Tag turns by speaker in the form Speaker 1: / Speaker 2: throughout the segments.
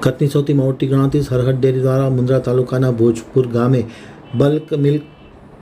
Speaker 1: કચ્છની સૌથી મોટી ગણાતી સરહદ ડેરી દ્વારા મુન્દ્રા તાલુકાના ભોજપુર ગામે બલ્ક મિલ્ક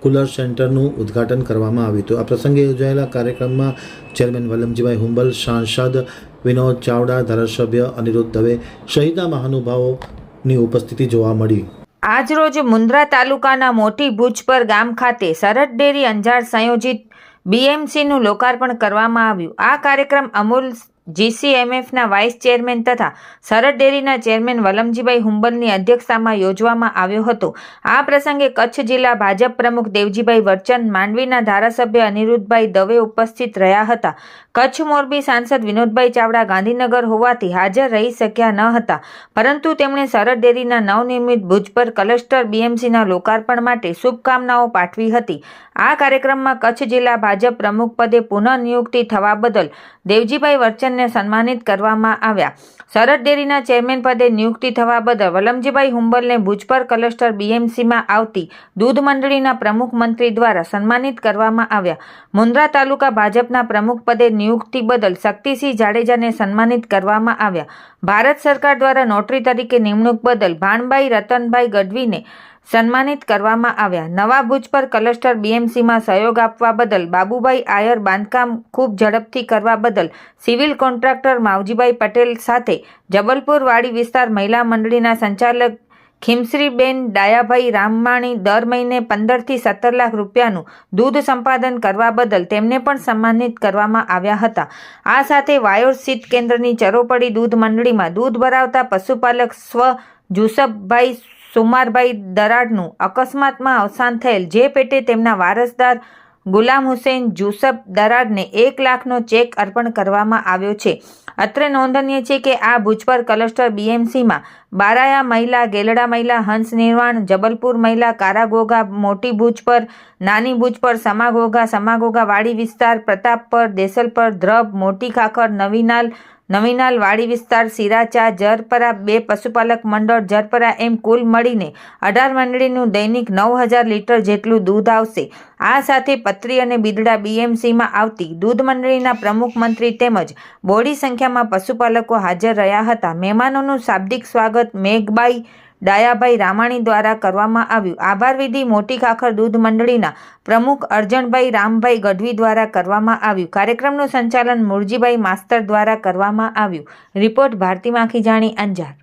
Speaker 1: કુલર સેન્ટરનું ઉદ્ઘાટન કરવામાં આવ્યું હતું। આ પ્રસંગે યોજાયેલા કાર્યક્રમમાં ચેરમેન વલ્લમજીભાઈ હુંબલ, સાંસદ વિનોદ ચાવડા, ધારાસભ્ય અનિરુદ્ધ દવે સહિતના મહાનુભાવોની ઉપસ્થિતિ જોવા મળી।
Speaker 2: આજરોજ મુન્દ્રા તાલુકાના મોટી ભૂજપર ગામ ખાતે સરહદ ડેરી અંજાર સંયોજિત BMCનું લોકાર્પણ કરવામાં આવ્યું। આ કાર્યક્રમ અમૂલ GCMFના વાઇસ ચેરમેન તથા સરહદ ડેરીના ચેરમેન વલ્લમજીભાઈ હુંબલની અધ્યક્ષતામાં યોજવામાં આવ્યો હતો। આ પ્રસંગે કચ્છ જિલ્લા ભાજપ પ્રમુખ દેવજીભાઈ વરચંદ, માંડવીના ધારાસભ્ય અનિરુદ્ધભાઈ દવે ઉપસ્થિત રહ્યા હતા। કચ્છ મોરબી સાંસદ વિનોદભાઈ ચાવડા ગાંધીનગર હોવાથી હાજર રહી શક્યા ન હતા, પરંતુ તેમણે સરહદ ડેરીના નવનિર્મિત ભુજપર ક્લસ્ટર BMCના લોકાર્પણ માટે શુભકામનાઓ પાઠવી હતી। આ કાર્યક્રમમાં કચ્છ જિલ્લા ભાજપ પ્રમુખ પદે પુનઃનિયુક્તિ થવા બદલ દેવજીભાઈ વરચંદને સન્માનિત કરવામાં આવ્યા। સરહદ ડેરીના ચેરમેન પદે નિયુક્તિ થવા બદલ વલ્લમજીભાઈ હુંબલને ભુજપર ક્લસ્ટર BMCમાં આવતી દૂધ મંડળીના પ્રમુખ મંત્રી દ્વારા સન્માનિત કરવામાં આવ્યા। મુન્દ્રા તાલુકા ભાજપના પ્રમુખ પદે નિયુક્તિ બદલ શક્તિસિંહ જાડેજાને સન્માનિત કરવામાં આવ્યા। ભારત સરકાર દ્વારા નોટરી તરીકે નિમણૂક બદલ ભાણભાઈ રતનભાઈ ગઢવીને સન્માનિત કરવામાં આવ્યા। નવા ભુજપર ક્લસ્ટર BMCમાં સહયોગ આપવા બદલ બાબુભાઈ આયર, બાંધકામ ખૂબ ઝડપથી કરવા બદલ સિવિલ કોન્ટ્રાક્ટર માવજીભાઈ પટેલ સાથે જબલપુર વાડી વિસ્તાર મહિલા મંડળીના સંચાલક ખીમશ્રીબેન ડાયાભાઈ રામમાણી દર મહિને 15 થી 17 લાખ રૂપિયાનું દૂધ સંપાદન કરવા બદલ તેમને પણ સન્માનિત કરવામાં આવ્યા હતા। આ સાથે વાયોર શીત કેન્દ્રની ચરોપડી દૂધ મંડળીમાં દૂધ ભરાવતા પશુપાલક સ્વ જુસબભાઈ સુમારભાઈ દરાડનું અકસ્માતમાં અવસાન થયેલ, જે પેટે તેમના વારસદાર ગુલામ હુસૈન જુસબ દરાડને 1 લાખનો ચેક અર્પણ કરવામાં આવ્યો છે। અત્રે નોંધનીય છે કે આ ભુજપર ક્લસ્ટર BMCમાં બારાયા મહિલા, ગેલડા મહિલા, હંસ નિર્વાણ, જબલપુર મહિલા, કારાગોગા, મોટી ભુજપર, નાની ભુજપર, સમાગોગા વાડી વિસ્તાર, પ્રતાપપર, દેસલપર, ધ્રબ, મોટી ખાખર, નવીનાલ વાડી વિસ્તાર, સિરાચા, જરપરા 2 પશુપાલક મંડળ જરપરા એમ કુલ મળીને 18 મંડળીનું દૈનિક 9000 લીટર જેટલું દૂધ આવશે। આ સાથે પત્રી અને બિદડા BMCમાં આવતી દૂધ મંડળીના પ્રમુખ મંત્રી તેમજ બોડી સંખ્યામાં પશુપાલકો હાજર રહ્યા હતા। મહેમાનોનું શાબ્દિક સ્વાગત મેઘબાઈ ડાયાભાઈ રામાણી દ્વારા કરવામાં આવ્યું। આભાર વિધિ મોટી ખાખર દૂધ મંડળીના પ્રમુખ અરજણભાઈ રામભાઈ ગઢવી દ્વારા કરવામાં આવ્યું। કાર્યક્રમનું સંચાલન મુરજીભાઈ માસ્તર દ્વારા કરવામાં આવ્યું। રિપોર્ટ ભારતી માખીજાણી, અંજાર।